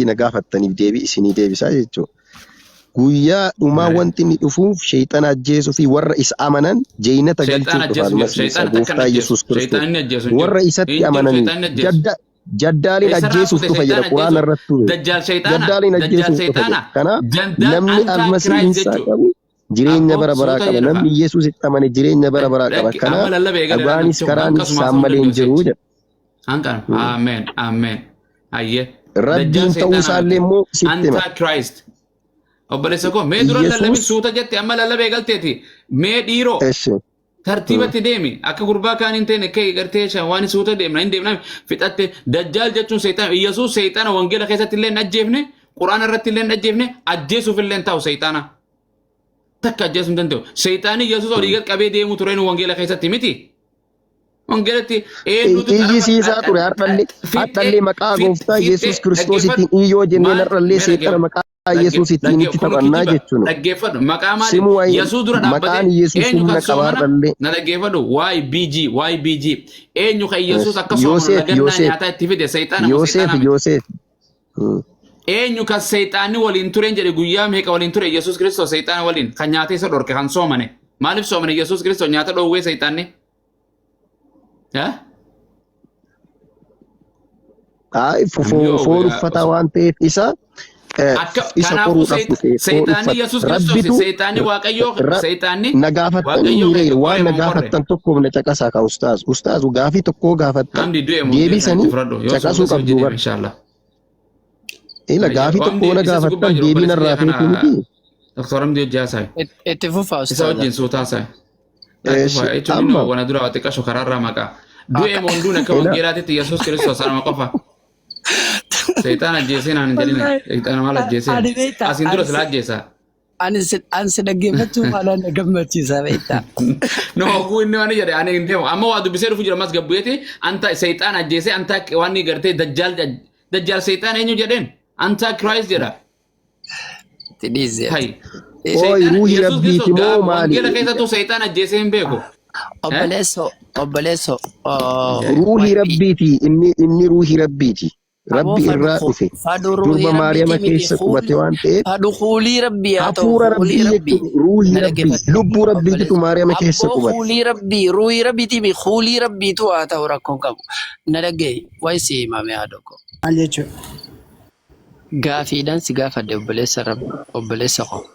na gaafattaniif deebii isinii deebisaa jechuudha. Guyyaa dhumaa wanti inni dhufuuf sheexana ajjeesuu fi warra isa amanan jeenata galchuuf dhufaan masiisa gooftaa Yesuus Kiristoos. Warra isatti amanan jaddaaliin ajjeesuuf dhufa jedha quraana irratti ture. Jaddaaliin ajjeesuuf dhufa jedha. Kanaaf namni almasiihinsaa qabu jireenya bara baraa qaba. Namni Yesuus itti amane jireenya bara baraa qaba. Kanaaf dhugaanis karaanis isaan malee hin jiru jedha. Amen. Amen. Ayyee. Rabbiin ta'uu isaallee immoo sitti hima. Antichrist. Obboleessa koo mee dura lallabii suuta jette amma lallabee galteeti. Mee dhiiroo tartiibatti deemi akka gurbaa kaan hin ta'ine kee gartee waan suuta deemna hin deemna fixatte dajjaal jechuun seexana Yesuus seexana wangeela keessatti illee hin ajjeefne quraana irratti illee hin ajjeefne ajjeesuuf illee hin ta'u seexana. Takka ajjeesuu hin danda'u. Seexaani Yesuus olii gad qabee deemu ture wangeela keessatti miti. Wangeelatti ijjisiisaa ture har'allee maqaa gooftaa Yesuus Kiristoositiin iyyoo jenneen har'allee seexana maqaa Yesuus ittiin itti taphannaa jechuudha. Dhaggeeffadhu maqaa maali? Yesuus dura maqaan Yesuus humna qabaa har'allee. Na dhaggeeffadhu YBG eenyu kan Yesuus akkasuma lagannaa nyaataa itti fide seexana Yoosef. Eenyu kan seexaanni waliin tureen jedhe guyyaa meeqa waliin ture Yesuus Kiristoos seexana waliin kan nyaatee isa dhorke kan soomane. Maaliif soomane Yesuus Kiristoos nyaata dhoowwee seexaanni? Foon uffataa waan ta'eef isa qoruudhaaf seexaanni Yesuus Kiristoos seexaanni Waaqayyoo seexaanni na gaafattan waan na gaafattan tokkoof na caqasaa ka ustaaz gaafii tokkoo gaafattan deebisanii caqasuu qabdu bara ila gaafii tokkoo na gaafattan deebiin irraa feetu miti. Dr. Hamdi Jaasai itti fufaa ustaaz isa wajjin suutaa sai jechuun wana dura waan xiqqasho karaarraa maqaa du'e monduun akka wangeelaatitti Yesuus Kiristoos anama qofa. Seetaan ajjeesee naan hin jedhine seetaan maal ajjeesee asiin dura sila ajjeesaa. Ani si dhaggeeffachuu maalaan na gammachiisa beektaa. No oguu inni waan jedhe ani hin deemu amma waa dubbisee dhufu jira mas gabbuyeeti anta seetaan ajjeesee anta waan ni gartee dajjaal seetaan eenyu jedheen anta Christ jedha. Tidhiise. Ruuhii rabbiiti moo maali? Wangeela keessattuu seetaan ajjeesee hin beeku. Obboleesso. Ruuhii rabbiiti inni ruuhii rabbiiti. Rabbi irraa dhufe. Durba Maariyaama keessa qubate waan ta'eef. Hafuurri rabbii haa ta'u. Hafuura rabbii jechuun ruuhii rabbii. Lubbuu rabbiitu Maariyaama keessa qubate. Ruuhii rabbiitii fi hafuurri rabbiitu haa ta'u rakkoon qabu. Na dhaggeessi wayisi himame haa tokko. Maal jechuudha? Gaafiidhaan si gaafadhe obboleessa koo.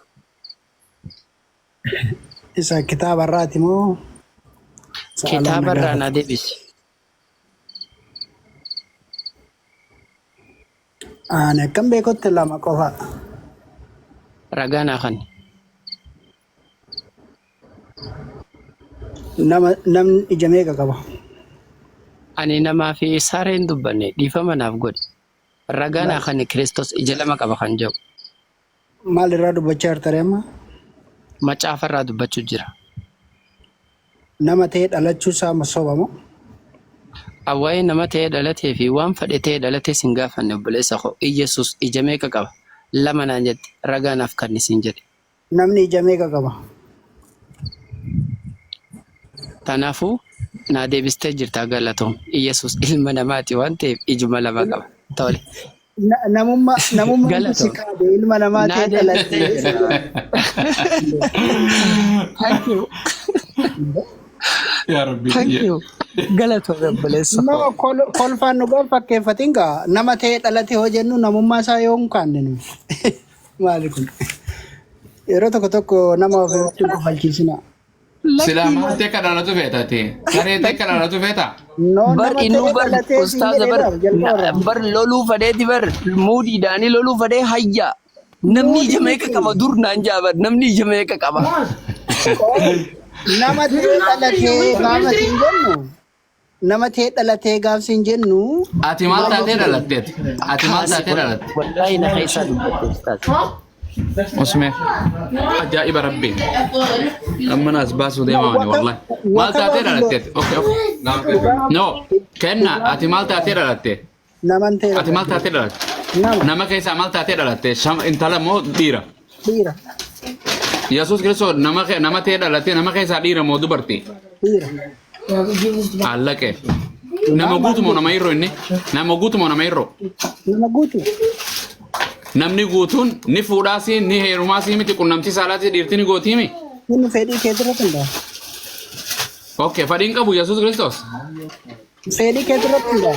Isa kitaaba irraati moo? Kitaaba irraa na deebisi. Ani akkam beekutti lama qofa. Ragaa naa kan. Namni ija meeqa qaba? Ani namaa fi sareen dubbanne dhiifama naaf godhe. Ragaa naa kan Kiristoos ija lama qaba kan jedhu. Maal irraa dubbachaa jirta amma? Macaafa irraa dubbachuu jira. Nama ta'ee dhalachuu isaa masooba moo? Awwaa'ee nama ta'ee dhalatee fi waan fedhe ta'ee dhalatee sin gaafanne obboleessa koo Iyesuus ija meeqa qaba? Lama naan jette ragaa naaf kan isin jedhe. Namni ija meeqa qaba? Kanaafuu naa deebistee jirta galatoom Iyesuus ilma namaati waan ta'eef ijuma lama qaba. Tole. Namummaa si kaade ilma namaa ta'ee dhalatee. Thank you. Yaa Rabbi. Thank you. Galatoom obboleessa. Nama kolfaan nu gaafa fakkeeffatiin gaa nama ta'ee dhalatee hoo jennu namummaa isaa yoo hin kaanne nu. Maali kun? Yeroo tokko nama ofiitti kofalchiisina. Sila maal ta'e kan dhalatu feetaati? Saree ta'e kan dhalatu feeta? Bar inuu bar ustaaza bar loluu fadheeti bar muudiidhaanii loluu fadhee hayya. Namni ija meeqa qaba dur naan jaabar namni ija meeqa qaba. Nama ta'ee dhalatee gaafa siin jennu. Nama ta'ee dhalatee gaafa siin jennu. Ati maal taatee dhalatteeti? Ati maal taatee dhalatte? Wallaahi na keessaa dubbatte ustaaza. Osme ajaa'iba rabbii amma naas baasuu deemaani wallahi maal taatee dhalatteeti? Okay. No kenna ati maal taatee dhalatte? Ati maal taatee dhalatte? Nama keessaa maal taatee dhalatte? Intala moo dhiira? Dhiira. Yesuus Kiristoos nama ta'ee dhalatte nama keessaa dhiira moo dubartii? Dhiira. Allaqee. Nama guutu moo nama hir'oo inni? Nama guutu moo nama hir'oo? Nama guutu. namni guutuun ni fuudhaasi ni heerumaasi miti qunnamtii saalaati dhiirti ni gootiimi. Inni fedhii keetirratti hundaa. Okay, fadhiin qabu Yesuus Kiristoos. Fedhii keetirratti hundaa.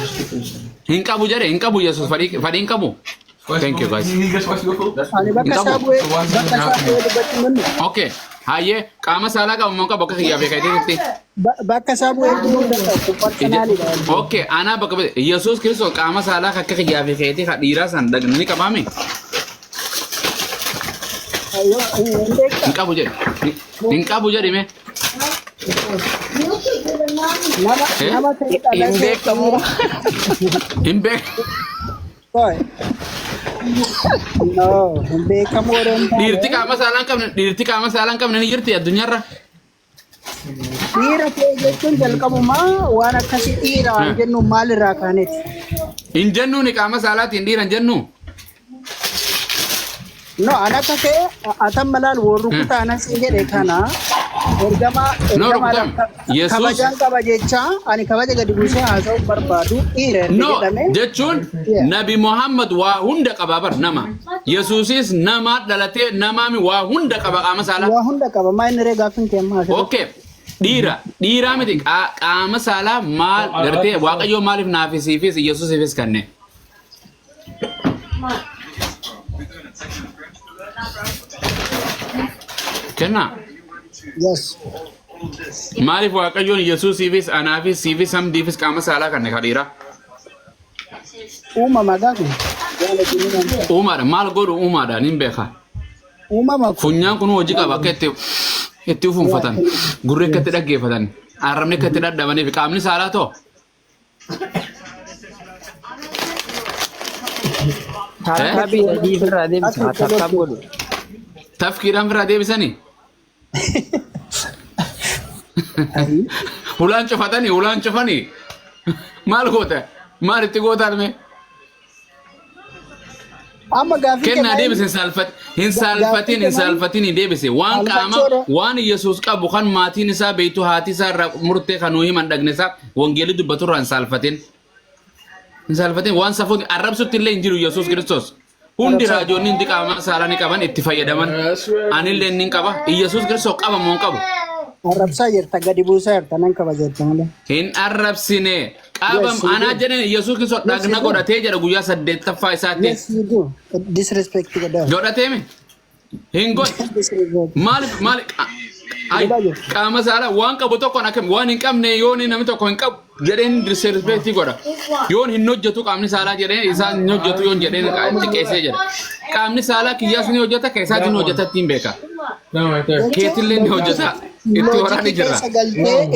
Hin qabu jedhe hin qabu Yesuus fadhiin qabu. Thank you guys. Ani bakka isaa bu'ee dubbachuu mannu. Okay, hayyee qaama saalaa qabu moo qabu akka kiyyaa beekaiteetti. Bakka isaa bu'ee dubbachuu personaalidha. Okay, ana bakka Yesuus Kiristoos qaama saalaa akka kiyyaa beekaitee ka dhiiraa san ni qabaame. Hin qabu jedhe mee. Nama ta'e Hinbeekamu. Hin beekamu. No, hinbeekamu odeeffannoo. Dhiirti qaama saalaan qabne ni jirti addunyaarra. Dhiira ta'e jechuun jalqabumaa waan akkasii dhiira waan jennu maalirraa kaaneeti? Hin jennuuni qaama saalaatiin dhiiran jennu. No, ana akka ta'e atan malaal warru kutaanas jedhe kana kabajaan qaba jecha ani kabaja gadi buusee haasa'uu barbaadu dhiira jedhame. Jechuun Nabi Muhammad waa hunda qaba bar nama. Yesuusis nama dhalatee namaami waa hunda qaba qaama saalaa. Waa hunda qaba maa inni ree gaafin keemmaa haasa'u. Okay. Dhiira miti qaama saalaa maal gartee waaqayyoo maaliif naafisiifis Yesuusiifis kanne. Kenna. Yes. Maaliif waaqayyoon Yesuusiifis anaafis siifis hamdiifis qaama saalaa kanne kadhiira. Uumama gaafa. Uumaadha maal godhu uumaadhaan hin beeka. Uumama. Funyaan kun hojii qaba akka itti ufunfatan gurri akka itti dhaggeeffatan arrabni akka itti dadhabaniif qaamni saalaa too. Tafkiidhaan biraa deebisanii. Ulaan cufatanii maal goota maal itti gootaan mee. Amma gaafii kennaa deebise hin saalfatiin deebise waan qaama waan Yesuus qabu kan maatiin isaa beeytu haati isaa irraa murtee kan nuyi himan dhagne isaa wangeelii dubbatu irraa hin saalfatiin waan safuun arrabsutti illee hin jiru Yesuus Kiristoos. Hundi raajoonni hundi qaama saalaa ni qaban itti fayyadaman anillee ni qaba Yesuus Kiristoos qaba moo qabu. Arrabsaa jirta gadi buusaa jirta nan qaba jirta malee. Hin arrabsine qabam anaa jedhan Yesuus Kiristoos dhagna godhatee jedha guyyaa 8ffaa isaatti. Yes you do. Disrespect godhaa. Godhatee mi? Hin godhe. Maaliif qaama saalaa waan qabu tokkoon akkam waan hin qabne yoon namni tokko hin qabu jedheen disrespect godha. Yoon hin hojjetu qaamni saalaa jedheen isaan hin hojjetu yoon jedheen xiqqeessee jedha. Qaamni saalaa kiyyaas ni hojjeta keessaatiin hin hojjetatti hin beeka. Keetillee ni hojjeta. Itti waraani jirra.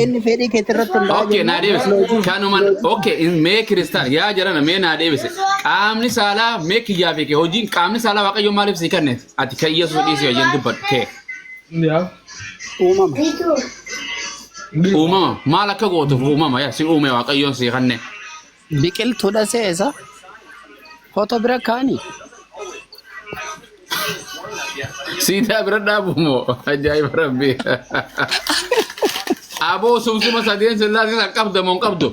Inni fedhii keetirratti hundaa'e. Okay, naa deebise. Kanuman okay, mee kiristaan yaa jarana mee naa deebise. Qaamni saalaa mee kiyyaa fi kee hojiin qaamni saalaa waaqayyo maaliif sii kenneef? Ati kan Yesuus dhiisii hojiin dubbadhu kee. Uumama. Uumama maal akka gootuuf uumama yaa si uume waaqayyoon sii kenne. Biqiltuudha seesa. Foto bira kaanii. Siidaa bira dhaabu moo ajaa'iba rabbii. Aboo sumsuma sadeen sillaasee san qabda moo hin qabdu?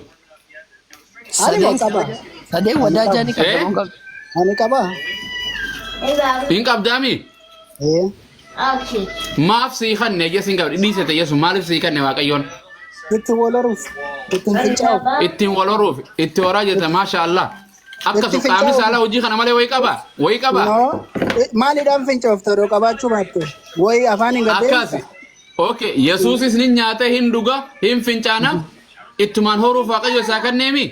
Sadeen wadaajaa ni qabda moo hin qabdu? Ani qaba. Hin qabdaami? Maaf sii kanne jes hin qabdi dhiisete Yesuus maaliif sii kanne waaqayyoon? Ittiin wal horuuf. Ittiin fincaa'uuf. Ittiin wal horuuf itti horaa jirta maasha Allah. Akkasuma qaamni saalaa hojii kana malee wayii qaba. Wayii qaba. Maaliidhaan fincaa'uuf ta'uu qabaachuu baatte. Wayii afaan hin gaddee. Akkasi. Okay, Yesuusis ni nyaata hin dhuga hin fincaana ittumaan horuuf waaqayyo isaa kanneemi.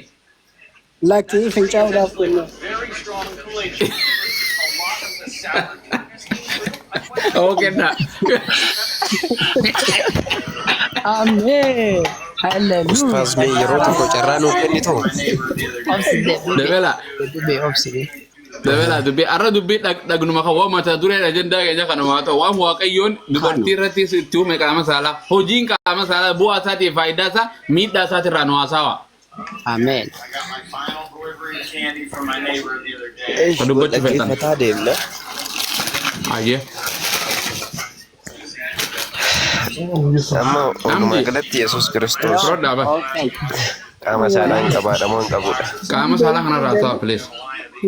Lakkii fincaa'uudhaaf kennu. Okay na. Ameen. Hallelujah. Ustaz mee yeroo tokko carraa nuuf kennitu. Dabala. Obside. Dabala dubbii arra dubbii dhagnuma kan waa mata duree ajandaa keenya kana maa ta'u waan waaqayyoon dubartii irratti itti uume qaama saalaa hojiin qaama saalaa bu'aa isaatii faayidaa isaa miidhaa isaatii irraa nu haasawa. Ameen. Dhaggeeffataa deemna. Ayyee. Amma walumaa galatti Yesuus Kiristoos Rodha ba. qaama saalaa hin qabaadha moo hin qabudha? Qaama saalaa kanarraa haasawa please.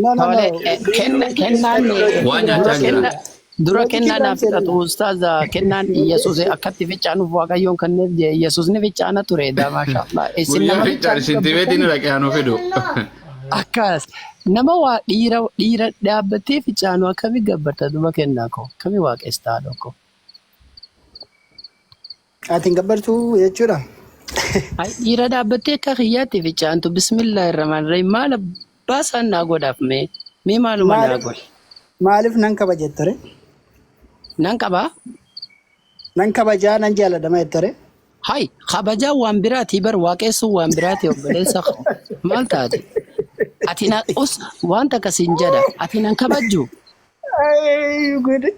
No, no, Tole, no. kennaan Waan nyaataa jira. dura Loojikii kennaadhaaf daanseedha. fixatu ustaaza kennaan Yesuus akkatti ficaanuuf waaqayyoon kenneef jee Yesuus ni ficaana ture daa maashaallah. Isin Guyyaa nama ficcaan isin tibeetiin dhaqee anuu fidu. akkas nama waa dhiira dhaabbatee ficaanu akkami gabbarta duba kennaa koo akkami waaqestaa dhokko. Ati hin gabbartuu jechuudha. Ay dhiira dhaabbattee akka kiyyaatti ficaantu bismillaahi irrahmaan irrahiim maal baasaan naa godhaaf mee maaluma naa godhe. Maaliif nan kabaja jettare? Nan qabaa? Nan kabajaa nan jaaladama jettare? Hay kabajaa waan biraati bar waaqessuun waan biraati obboleessa koo maal taate? Ati na wanta akkasiin jedha ati nan kabajju? Ay, gudi.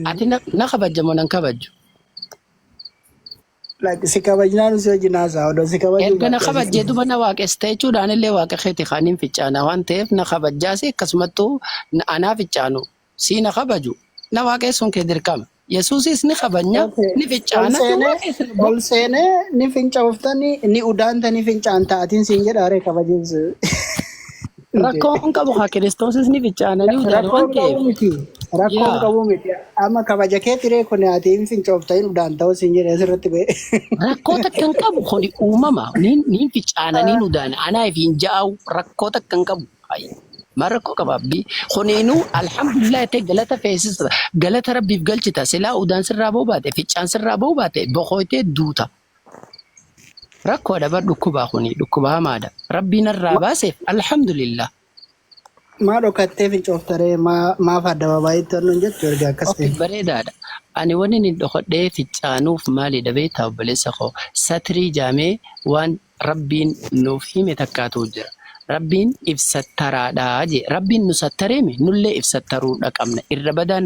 Ati na kabajjamoo nan kabajju? Si kabajnaan si wajjin haasaa odoo si kabajuu Erga na kabajjee duba na waaqessa jechuudhaan illee waaqa keeti kaaniin ficaana waan ta'eef na kabajjaasi akkasumattuu anaa ficaanu si na kabaju na waaqessuun kee dirqama. Yesuusis ni kabajna ni ficaana. ol seenee ni fincooftanii ni udaantanii fincaan taatiin siin jedhaare kabajeessu. Rakkoon qabu haa kiristoosis ni ficaana ni udaan waan ta'eef. Rakkoon qabu miti. Amma kabaja kee tiree kun ati hin fincooftahin udaan ta'uu siin jedhee asirratti ba'e. Rakkoo takka hin qabu kuni uumama niin ficaana niin udaana anaa fi hin ja'awu rakkoo takka hin qabu. Ma rakkoo qabaabbii kuniinuu alhamdulillah ta'e galata feesisa galata rabbiif galchita silaa udaan sirraa ba'uu baate ficaan sirraa ba'uu baate boqoytee duuta. Rakkoodha bar dhukkubaa kuni dhukkuba hamaadha rabbiin irraa baaseef alhamdulillah. Maa dhokkattee fincooftaree maaf adda babaayitti annuun jettu erga akkas ta'e. Bareedaadha. Ani wanni inni dhokadhee ficaanuuf maalidha beektaa obboleessa koo satirii jaamee waan rabbiin nuuf hime takkaatu jira. Rabbiin ibsattaraadhaa jee rabbiin nu sattareemi nullee ibsattaruudha qabna irra badaan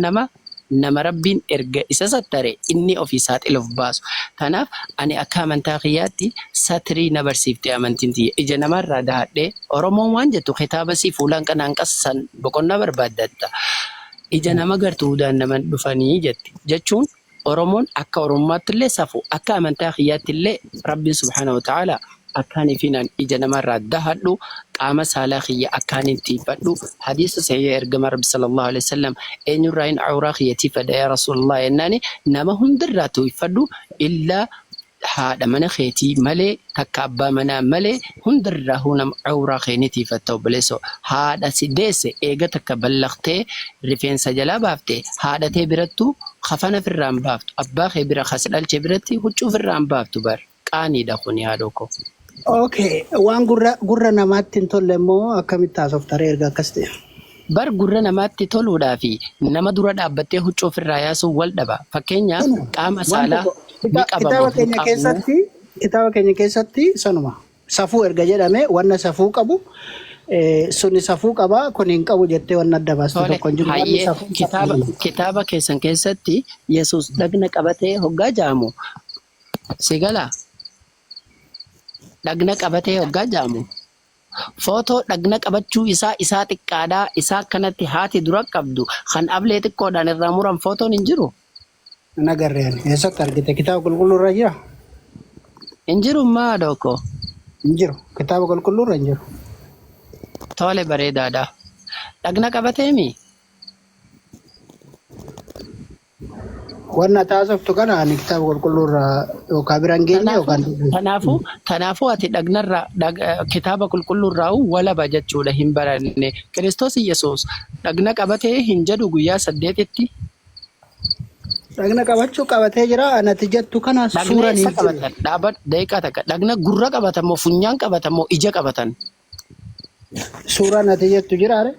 nama rabbiin erga isa sattare inni ofii saaxiluuf baasu. Kanaaf ani akka amantaa kiyyaatti satirii na barsiiftee amantiin tiyya ija namarraa dahadhee Oromoon waan jettu kitaaba sii fuulaan kanaan qassan boqonnaa barbaaddatta. Ija nama gartuudhaan nama dhufanii jetti jechuun Oromoon akka Oromummaatti illee safu akka amantaa kiyyaatti illee rabbiin subhaanahu wa ta'ala akkaan ifiinaan ija namarraa dahadhu qaama saalaa kiyya akkaan tiifadhu hadiisa sahih ergama rabbi sallallahu alaihi wasallam eenyurraa hin awuraa kiyyatiif fadha yaa rasuulallah yennaani nama hundarraa tiifadhu illaa haadha mana keetii malee takka abbaa manaa malee hundarraa hunam awuraa keetii tiifatta obboleesso haadha si deesse eega takka ballaqtee rifeensa jalaa baaftee haadhatee birattu kafana firraan baaftu abbaa kee bira kas dhalche biratti huccuu firraan baaftu bar qaaniidha kuni haadhoko. Okay, waan gurra namaatti hin tolle immoo akkamitti haasoftaree erga akkas ta'e. Bar gurra namaatti toluudhaa fi nama dura dhaabbattee huccuu ofirraa yaasuun wal dhaba. Fakkeenyaaf qaama saalaa ni qabamu. Kitaaba keenya keessatti sanuma safuu erga jedhame wanna safuu qabu suni safuu qaba kun hin qabu jettee wanna adda baastu tokko hin jiru. Kitaaba keessan keessatti Yesuus dhagna qabatee hoggaa jaamu sigalaa. Dhagna qabatee hoggaa jaamu footoo dhagna qabachuu isaa xiqqaadhaa isaa kanatti haati dura qabdu kan ablee xiqqoodhaan irraa muran footoon hin jiru. Nagarreen eessatti argite kitaaba qulqulluurra jira? Hin jiru maa dhokko? Hin jiru kitaaba qulqulluurra hin jiru. Tole bareedaadha. Dhagna qabateemi? Wanna taasiftu kana ani kitaaba qulqulluurra yookaan biraan geenye yookaan. Kanaafuu ati dhagnarraa kitaaba qulqulluurraa walaba jechuudha hin baranne. Kiristoos Yesuus dhagna qabatee hin jedhu guyyaa 8tti. Dhagna qabachuu qabatee jira anati jettu kana suuraan hin jiru. Dhaabat daqiiqaa takka dhagna gurra qabatamoo funyaan qabatamoo ija qabatan. Suuraan ati jettu jiraare?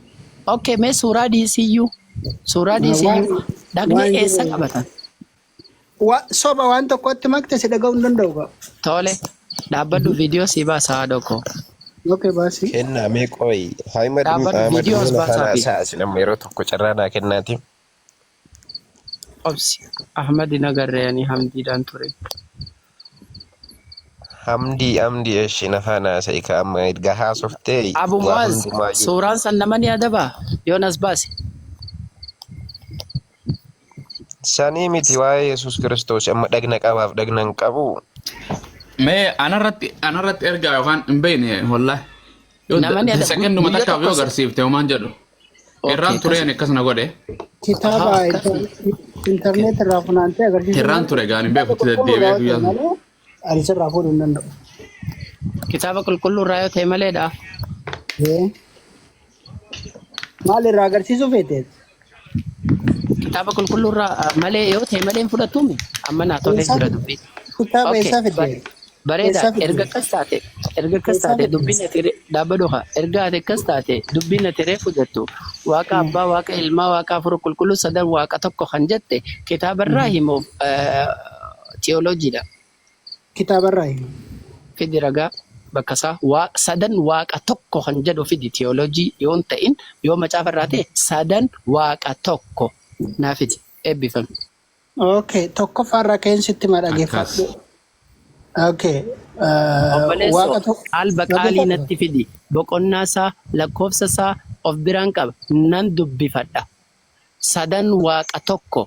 Okay mee suuraa DCU. Suuraa DCU dhagni eessa qabatan? Soba waan tokkotti makte si dhaga'uu hin danda'u qaba. Tole dhaabbadhu viidiyoo si baasa haadhoko. Okay baasi. Kennaa mee qoyi Ahmad Sa'asi nama yeroo tokko carraa naa kennaati. Obsi Ahmad nagarreeyanii hamdiidhaan ture. Hamdii eshi nafaana sa'i ka amma erga haasoftee. Abu Muaz suuraan san nama ni adaba Yoonas baasi. Sanii miti waa'ee Yesuus Kiristoos amma dhagna qabaaf dhagna hin qabu. Mee anarratti ergaa yookaan hin beekne wallahi. Namni ada Sekendu mata kau yo agarsiifte homaan jedhu. Irraan ture ani akkasana godhe. Kitaaba internet irraa funaantee agarsiisu. Irraan ture gaani beeku itti deddeebi'ee guyyaa. Ani sirraa fuudhuu hin danda'u. kitaaba qulqulluu irraa yoo ta'e maleedha. Maal irraa agarsiisuu feeteet? Kitaaba qulqulluu irraa malee yoo ta'e malee hin fudhatumi. Amma naa tolee jira dubbii. Kitaaba eessaa fidee? Bareeda erga akkas taate dubbiin ati dhaabbaduha erga ati akkas taate dubbiin ati reefu jettu waaqa abbaa waaqa ilmaa waaqa afur qulqulluu sadan waaqa tokko kan jette kitaabarraa himoo teoloojiidha. Kitaabarraa himoo. Fidi ragaa bakka isaa sadan waaqa tokko kan jedhu fidi teoloojii yoo hin ta'in yoo macaafarraa ta'e sadan waaqa tokko naafiti eebbifame. Okay, tokkoffaarraa keensitti ma dhageeffadhu. Okay. Obboleessoo alba qaalii natti fidi boqonnaa isaa lakkoofsa isaa of biraan qaba nan dubbifadha. Sadan waaqa tokko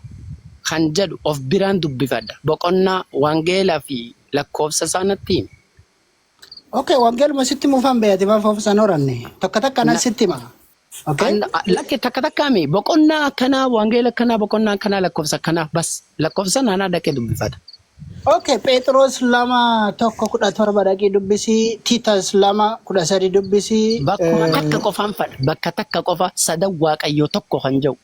kan jedhu of biraan dubbifadha. Boqonnaa wangeelaa fi lakkoofsa isaa natti himi. Okay, wangeeluma sitti muufan beeyati maaf of san horanne tokko takka nan sitti ma. Okay. Lakke takka takkaami boqonnaa akkanaa wangeela akkanaa boqonnaa akkanaa lakkoofsa akkanaa bas lakkoofsa naanaa dhaqee dubbifata. Okay, Petros 2:17 dhaqii dubbisii, Titus 2:13 dubbisii. Bakkuma takka qofaan fadha. Bakka takka qofa sadan waaqayyoo tokko kan jiru.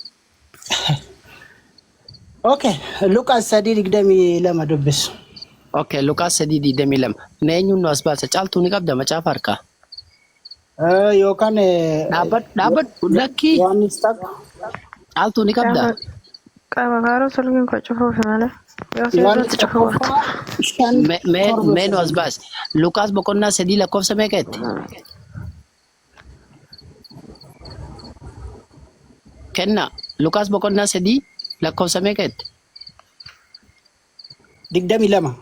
Okay, Luqaas 3:22 dubbisu. Okay, Luqaas 3:22. Neenyuun nu as baasa caaltuu ni qabda macaafa harkaa. Yookaan Dhaabbad lakkii Yohaannis takka. caaltuu ni qabda. Qaba gaaroo solgiin qocufuuf malee. Mee nu as baase. Luqaas boqonnaa 3 lakkoofsa meeqatti? Kenna. Luqaas boqonnaa 3 lakkoofsa meeqatti? 22.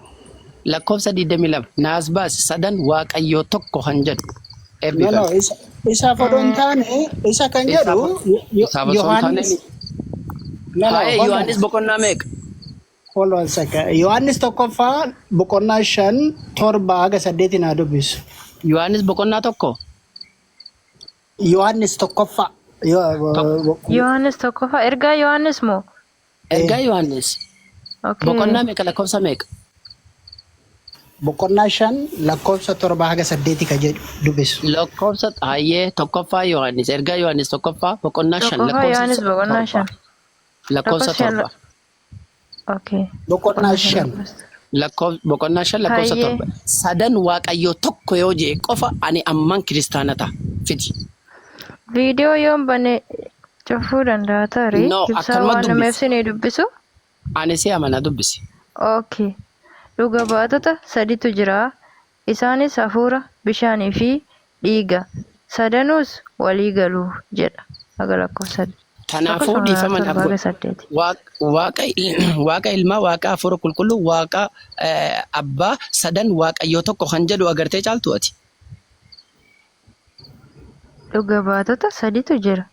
Lakkoofsa 22. Naas baase sadan waaqayyoo tokko kan jedhu. No, isa fodon taane isa kan jedhu Yohaannis. Yohaannis boqonnaa meeqa? Hold on a second. Yohaannis tokkoffaa boqonnaa 5:7-8 naa dubbisu. Yohaannis boqonnaa tokko? Yohaannis tokkoffaa. Yohaannis tokkoffaa ergaa Yohaannis moo? Ergaa Yohaannis. Boqonnaa meeqa lakkoofsa meeqa? Boqonnaa 5 lakkoofsa 7-8 ka jedhu dubbisu. Lakkoofsa hayyee tokkoffaa Yohaannis ergaa Yohaannis tokkoffaa boqonnaa 5 Tokkoffaa Yohaannis boqonnaa 5. lakkoofsa 7. Okay. Boqonnaa 5. Boqonnaa 5 lakkoofsa 7. Sadan waaqayyoo tokko yoo jee qofa ani amman kiristaana ta'a fidi. Viidiyoo yoon bane cufuu danda'a tarii. No, Ibsaa waan nameef sinii dubbisu. Ani si amana dubbisi. Okay. Dhuga baatota saditu jira. Isaanis hafuura, bishaanii fi dhiiga. Sadanuus walii galuu jedha. Aga lakkoofsa 3. Kanaafuu dhiifama waaqa ilmaa waaqa hafuura qulqulluu waaqa abbaa sadan waaqayyoo tokko kan jedhu agartee caaltu ati. Dhuga baatota saditu jira.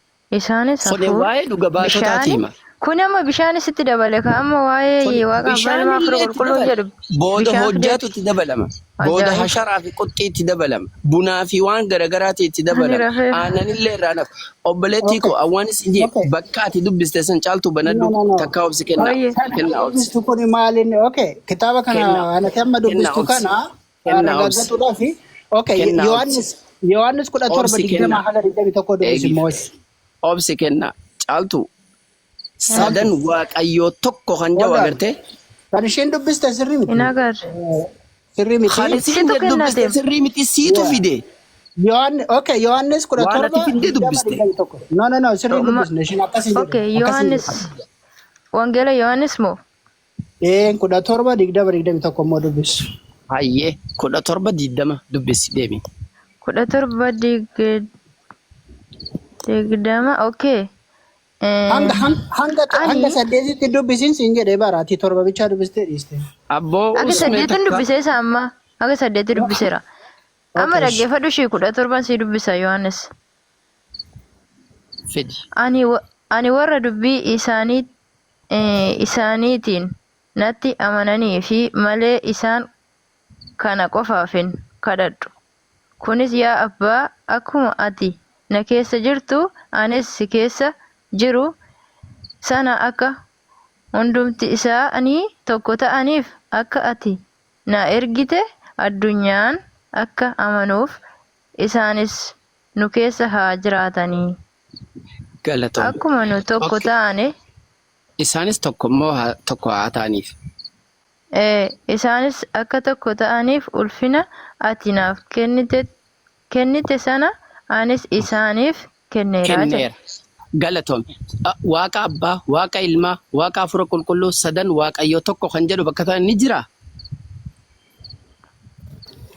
Isaanis hafuura, dhuga baatotaati hima. Kun amma bishaanis itti dabale ka amma waa'ee waaqa abbaa ilmaa hafuura qulqulluu jedhu. Booda hojjaatu itti dabalama. Booda hasharaa fi qoxxii itti dabalama. Bunaa fi waan garagaraati itti dabalama. Aananillee irraa naaf. Obboleettii koo awwaanis inni bakka ati dubbiste san caaltu banadhu takka obsi kenna. Kenna obsi. Kun maalin okay kitaaba kana anati amma dubbistu kana argatuudhaaf okay Yohaannis 17:20-21 dubbisi moos. Obsi kenna caaltu. Sadan waaqayyoo tokko kan jiru agartee. Kan isheen dubbiste sirrii miti. Hin agarre. Sirrii miti. Kan isheen dubbiste sirrii miti siitu fide. Yohaannis 17:21. No, sirrii dubbisne isheen akkas hin jedhu. Okay, Yohaannis. Wangeela Yohaannis moo? 17:21 immoo dubbisu. Hayyee 17:20 dubbisi deemi. 17:20 okay. Hanga saddeetitti dubbisiin siin jedhee baraati torba bichaa dubbistee dhiiste. Abboo Aga saddeetin dubbiseesa amma. Aga saddeetti dubbiseera. Amma dhaggeeffadhu ishii 17 sii dubbisa Yohaannis. fidi. Ani warra dubbii isaaniitiin natti amananii fi malee isaan kana qofaafin kadhadhu. Kunis yaa abbaa akkuma ati na keessa jirtu anis si keessa jiru sana akka hundumti isaanii tokko ta'aniif akka ati na ergite addunyaan akka amanuuf isaanis nu keessa haa jiraatanii. Galatoom. Akkuma nu tokko taane Isaanis tokko haa ta'aniif. isaanis akka tokko ta'aniif ulfina ati naaf kennite sana anis isaaniif kenneera. Kenneera. Galatoom. Waaqa abbaa, waaqa ilmaa, waaqa hafuura qulqulluu sadan waaqayyoo tokko kan jedhu bakka ta'an ni jira.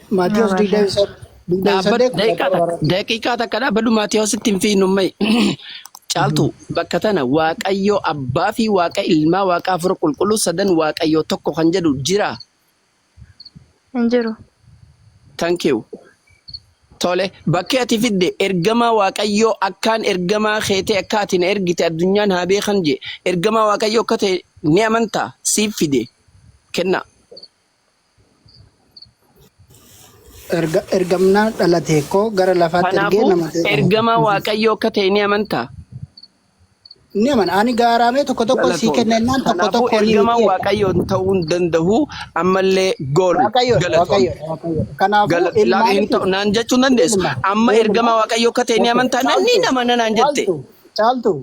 Maatiyoos Daqiiqaa takka dhaabbadhu Maatiyoositti hin fiinummai. Caaltu bakka tana waaqayyoo abbaa fi waaqa ilmaa waaqa hafuura qulqulluu sadan waaqayyoo tokko kan jedhu jira. Hin jiru. Thank you. Tole bakki ati fidde ergamaa waaqayyoo akkaan ergamaa keetee akka ati na ergite addunyaan haa beekan je ergamaa waaqayyoo akka ta'e ni amantaa siif fide kenna. Ergamnaa dhalatee koo gara lafaatti ergee nama ta'e. Ergamaa waaqayyoo akka ta'e ni amantaa. Ni aman ani gaaramee tokko tokko sii kennennaan tokko tokko ni ergamaa waaqayyoo ta'uu hin danda'u ammallee gool kanaafuu naan jechuu dandeessu amma ergamaa waaqayyoo akka ta'e ni amantaa namni nama naan jette. Caaltu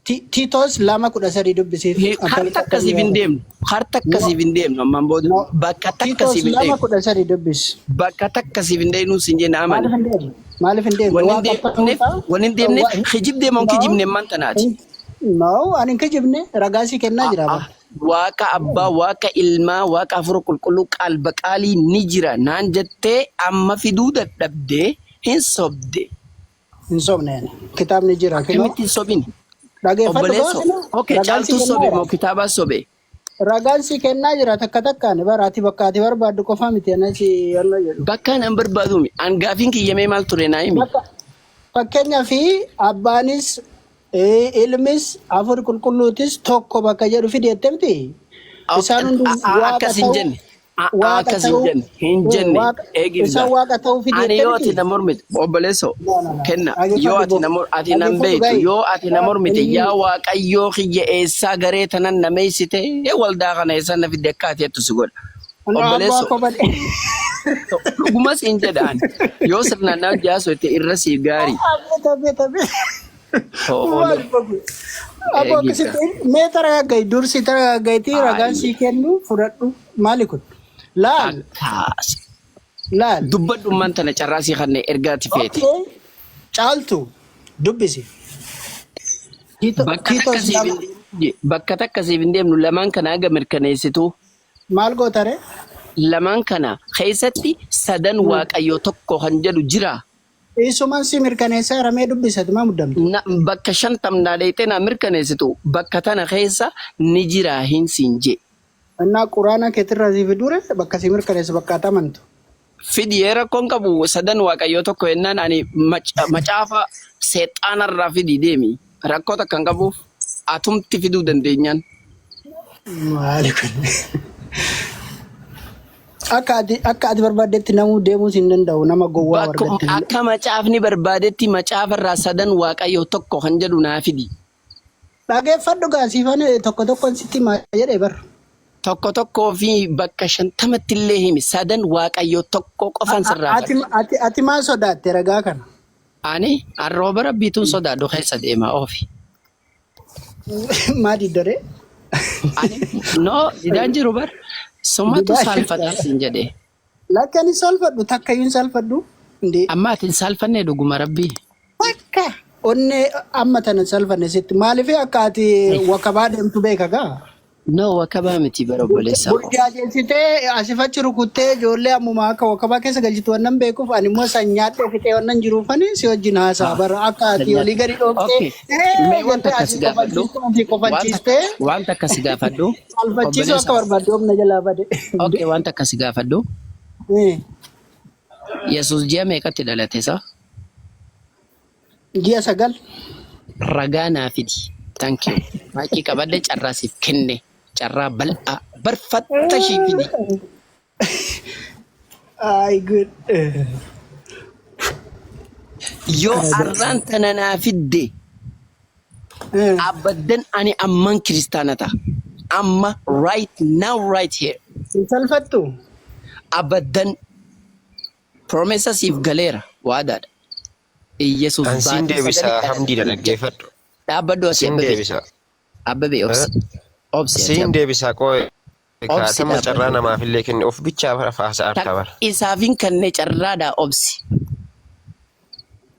Tiitoos 2:13 dubbisiif. Harta akkasiif hin deemnu. Harta akkasiif hin deemnu ammaan booda bakka takkasiif hin deemnu. Tiitoos 2:13 dubbis. Bakka takkasiif hin deemnu siin jenna amani. Maaliif hin deemnu? Waan hin deemneef kijib deemuun kijibne ammaan tanaati. No, ani hin kijibne ragaa sii kennaa jira. Waaqa abbaa, waaqa ilmaa, waaqa hafuura qulqulluu qalba qaalii ni jira naan jettee amma fiduu dadhabdee hin sobde. Hin sobne kitaabni jira. Akkamitti hin sobine? Dhageeffadhu. Okay, caaltuu sobe moo kitaaba sobe? Ragaan sii kennaa jira takka takkaan baraati bakka ati barbaaddu qofa miti anasi yalla jedhu. Bakka nan barbaadu an gaafiin kiyyamee maal ture naa himi? Fakkeenyaaf abbaanis ilmis hafuurri qulqulluutis tokko bakka jedhu fideettemti. Isaan hundi akkas hin jenne. Akkas hin jenne. Isaan waaqa ta'uu fideettemti. Ani yoo ati na mormite obboleessoo kenna yoo ati nan beektu yoo ati na mormite yaa waaqayyoo kiyya eessaa garee tanan na meessite waldaa kana eessaa na fidde akka ati jettu si godha. Obboleessoo dhugumas hin jedhaan yoo sirnaan naa jaasoo itti irra sii gaarii. Mee taragaaggayi dursi taragaaggayitii ragaan sii kennu fudhadhu maali kun? Laal. Dubbadhummaan tana carraasii kanneen ergaati feete. Caaltu dubbisi. Bakka takkasiif hin deemnu lamaan kana haga mirkaneessitu. Maal gootare? Lamaan kana keessatti sadan waaqayyoo tokko kan jedhu jira. Isuman si mirkaneessaa ramee dubbisatu maa muddamtu? Bakka 50 naadheetee na mirkaneessitu bakka tana keessa ni jira hin siin jee. Innaa quraana keetirraa si fidure bakka si mirkaneessu bakka ati amantu. Fidi rakkoon qabu sadan waaqayyoo tokko yennaan ani macaafa seexaanarraa fidi deemi rakkoo takkan qabuuf atumti fiduu dandeenyaan. Maali kun? Akka ati barbaadetti namuu deemuu hin danda'u nama gowwaa wargatte. Akka macaafni barbaadetti macaafarraa sadan waaqayyoo tokko kan jedhu naa fidi. Dhageeffadhu gaasiifan tokko tokkoon sitti maa jedhee bara. Tokko tokkoo fi bakka 50tti illee himi sadan waaqayyoo tokko qofan sirraa. Ati maal sodaatte ragaa kana? Ani arrooba rabbiituun sodaadhu keessa deema oofi. Maa diddore? No didaan jiru bar. Somatu salfataas hin jedhee. Lakkani salfadhu takkayyuun salfadhu. Amma ati hin salfanne dhuguma rabbii. Bakka onnee amma tana salfanne sitti maaliif akka ati wakabaa deemtu beeka gaa? No wakabaa miti bara obboleessa. Burjaa jeensitee asifachi rukuttee ijoollee ammumaa akka wakabaa keessa galchitu wannan beekuuf ani immoo sanyaadhee fixee wannan jiruufani si wajjin haasaa bara akka ati olii gadi dhoofte. Wanta akkasi gaafadhu. Wanta akkasi gaafadhu. Salfachiisu akka barbaadde humna jalaa bade. Okay wanta akkasi gaafadhu. Yesuus ji'a meeqatti dhalate isa? Ji'a 9. Ragaa naa fidi. Thank you. Maakii qabadde carraa siif kenne. Carraa bal'aa barfatta shii fidi. Ay good. Yoo arraan tana naa fidde abadan ani amman kiristaana ta'a. Amma right now right here. Salfattu. Abadan promesa siif galeera waadaadha. Yesus Ansiin deebisaa hamdiidha dhaggeeffadhu. Dhaabbadhu asii Siin deebisaa. Abbabee obsi. Siin deebisaa qooyi. Kaatama carraa namaafillee kenne of bichaa bara faasa arta bara. Isaafin kannee carraadhaa obsi.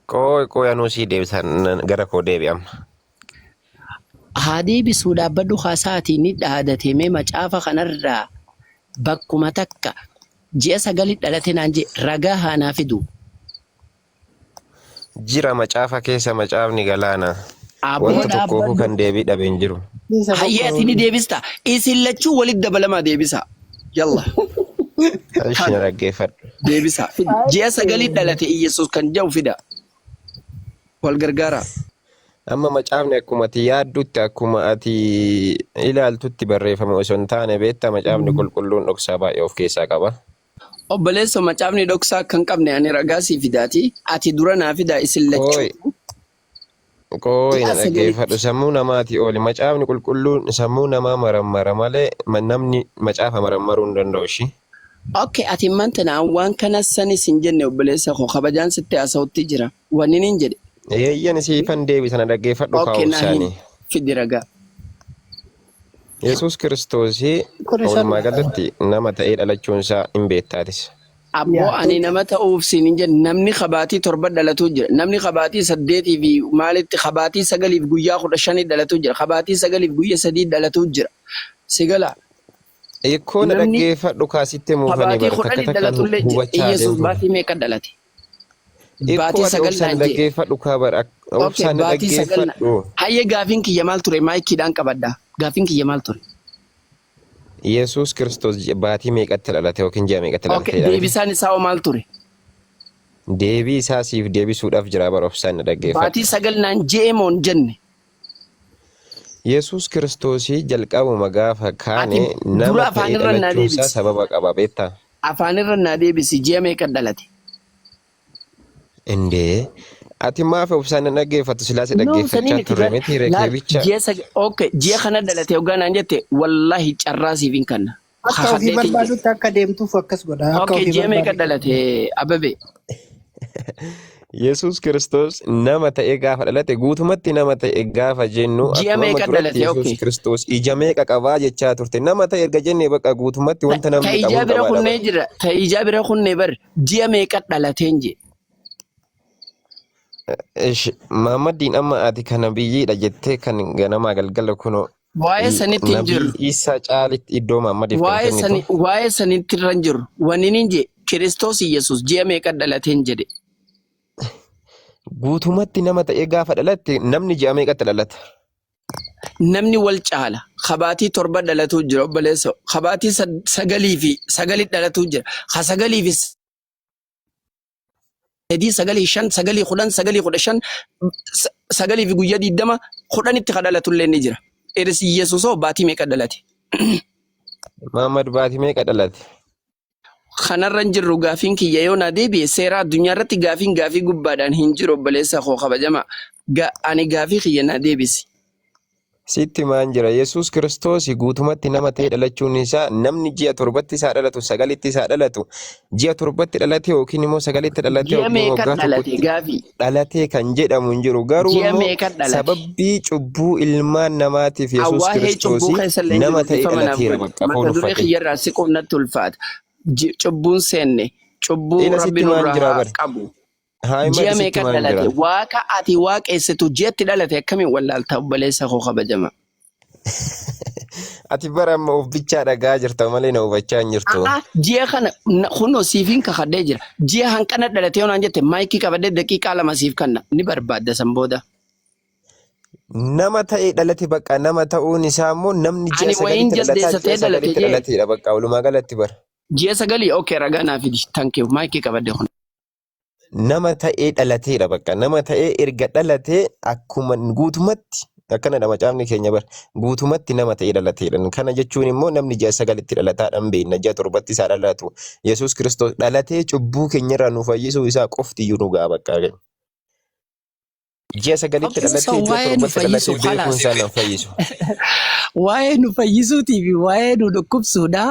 Qooyi anuu sii deebisan gara koo deebi'amma. Haa deebisuu dhaabbadhu haasaatiin ni dhaadatee mee macaafa kanarraa bakkuma takka ji'a 9 dhalate naan jee ragaa haanaa fidu. Jira macaafa keessa macaafni galaana. Aboo Wanta tokkoofu kan deebii dhabeen jiru. hayyaati ni deebista. Isin lachuu walitti dabalamaa deebisa. Yalla. Isheen dhaggeeffadhu. Deebisa. Ji'a 9 dhalate Iyesuus kan jedhu fida. Wal gargaara. Amma macaafni akkuma ati yaaddutti akkuma ati ilaaltutti barreeffame osoo hin taane beektaa macaafni qulqulluun dhoksaa baay'ee of keessaa qaba. Obboleessa macaafni dhoksaa kan qabne ani ragaa sii fidaati. Ati dura naa fidaa isin lachuu. Qooyi na dhaggeeffadhu sammuu namaati ooli macaafni qulqulluun sammuu namaa marammara malee namni macaafa marammaruu hin danda'u ishii. Okay, ati mantana waan kana sanis hin jenne obboleessa koo kabajaan sitti haasa'utti jira. Wanni hin jedhe. Eeyyan siifan deebisana dhaggeeffadhu kaa'umsaanii. Fidi ragaa. Yesuus Kiristoosii walumaa galatti nama ta'ee dhalachuunsaa hin beektaatis. Abboo ani nama ta'uuf siin hin jenne namni kabaatii 7 dhalatu jira. Namni kabaatii 8 fi maalitti kabaatii 9 fi guyyaa 15 dhalatu jira. Kabaatii 9 fi guyyaa 3 dhalatu jira. Sigala. Eekkoon dhaggeeffadhu kaasitti muufanii kabaatii 10 dhalatullee Iyesuus baatii meeqa dhalate? Baatii 9 dhaan dhaggeeffadhu kaabara obsaan dhaggeeffadhu. Hayyee gaafiin kiyya maal ture maayikiidhaan qabaddaa. Gaafiin kiyya maal ture? Yesuus Kiristoos baatii meeqatti dhalate yookiin ji'a meeqatti dhalate? Deebisaan isaa hoo maal ture? Deebii isaa siif deebisuudhaaf jira bara obsaan dhaggeeffadhu. Baatii 9 naan je'emoon jenne. Yesuus Kiristoosii jalqabuma gaafa kaane nama ta'ee dhalachuunsaa sababa qaba beektaa? Afaanirra naa deebisi ji'a meeqa dhalate? Indee ati maaf obsaan dhaggeeffatu silaas dhaggeeffachaa turre miti reekeebicha. Ji'a kana dhalate hoggaan naan jette wallahi carraa siif hin kenna. Akka ofii barbaadutti akka deemtuuf akkas godha. Ji'a meeqa dhalate Ababee? Yesuus Kiristoos nama ta'ee gaafa dhalate guutumatti nama ta'ee gaafa jennu ji'a meeqa dhalate? Yesuus Kiristoos ija meeqa qabaa jechaa turte nama ta'e erga jennee bakka guutumatti wanta namni qabu qaba. Ta'ijaa bira kunnee jira. Ta'ijaa bira kunnee bar ji'a meeqa dhalateen je? Maammaddiin amma ati kana biyyiidha jettee kan ganamaa galgala kunoo. Waa'ee sanitti hin jiru. Isa caalitti iddoo Maammaddiif kan kennitu. Waa'ee sanitti irra hin jiru. Wanni hin je Kiristoos Yesuus ji'a meeqa dhalateen jedhe? Guutumatti nama ta'ee gaafa dhalatte namni ji'a meeqatti dhalata? Namni wal caala. Kabaatii 7 dhalatu jira obboleessa. Kabaatii 9 fi 9 dhalatu jira. Ka 9 fi 9 5 9 10 9 9 fi guyyaa 20 10tti ka dhalatu illee ni jira. Eres Yesuusoo baatii meeqa dhalate? Maamad baatii meeqa dhalate? Kanarra hin jirru gaafiin kiyya yoo na deebi'e seera addunyaa irratti gaafii gubbaadhaan hin jiru obboleessa koo kabajama. Ani gaafii kiyya na deebisi. Sitti maan jira Yesuus Kiristoos guutumatti nama ta'ee dhalachuun isaa namni ji'a 7tti isaa dhalatu 9tti isaa dhalatu ji'a 7tti dhalate yookiin immoo 9tti dhalate yookiin immoo dhalate kan jedhamu hin jiru garuu sababbii cubbuu ilmaan namaatiif Yesuus Kiristoos nama ta'ee dhalateera bakka foon uffate. Kiyyarraa si qubnatti ulfaata. Cubbuun seenne cubbuu rabbi nurraa qabu. Ji'a meeqa dhalate? Waaqa ati waaqessitu ji'atti dhalate akkamiin wallaalta obboleessa koo kabajama? Ati bara amma of bichaa dhagaa jirta malee na hubachaa hin jirtu. Ji'a kana kunoo siifin kakadhee jira. Ji'a hanqana dhalate yoo naan jette maayikii qabadhee daqiiqaa 2 siif kanna ni barbaadda san booda. Nama ta'ee dhalate bakka nama ta'uun isaa immoo namni ji'a 9tti dhalateedha bakka walumaa galatti bara. Ji'a 9 okay ragaa naa fidi thank you maayikii qabadhee kun. Nama ta'ee dhalateedha bakka nama ta'ee erga dhalatee akkuma guutumatti akkanadha macaafni keenya bara guutumatti nama ta'ee dhalateedha. Kana jechuun immoo namni ji'a 9tti dhalataadhaan beekna ji'a 7tti isaa dhalatu Yesuus Kiristoos dhalatee cubbuu keenyarraa nu fayyisuu isaa qofti iyyuu nu ga'a bakka. Ji'a sagalitti Obboleessa dhalatee ji'a waa'ee nu torbatti fayyisu dhalatee beekuun khalaas. isaa nama fayyisu. Waa'ee nu fayyisuutii fi waa'ee nu dhukkubsuudha.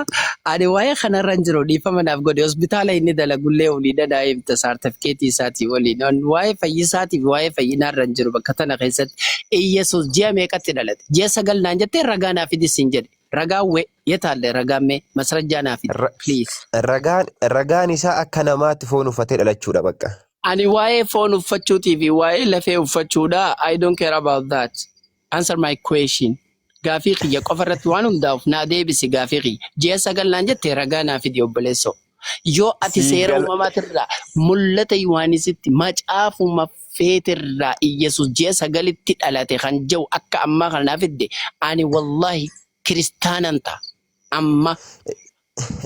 Ani waa'ee kanarra hin jiru dhiifama naaf godhe hospitaala inni dalagullee olii dadaa'imta saartifikeetii isaatii waliin. Waa'ee fayyisaatii fi waa'ee fayyinaarra hin jiru bakka tana keessatti. Iyyesuus ji'a meeqatti dhalate? Ji'a sagal naan jettee ragaa naaf fidi siin jedhe. Ragaa yetaalle ragaa mee masrajjaa naaf fidi Ra- please. Ragaan isaa akka namaatti foon uffatee dhalachuudha bakka. Ani waa'ee foon uffachuutii fi waa'ee lafee uffachuudha. I don't care about that. Answer my question. Gaafii kiyya qofa irratti waan hundaa'uuf naa deebisi gaafii kiyya. Ji'a sagal naan jettee ragaa naaf fidi obboleessoo. Yoo ati seera Siigal uumamaatirraa mul'ata Yohaanisitti macaafuma feetirraa Iyyesuus ji'a sagalitti dhalate kan jiru akka ammaa kana naaf fidde ani wallahi kiristaanan ta'a. Amma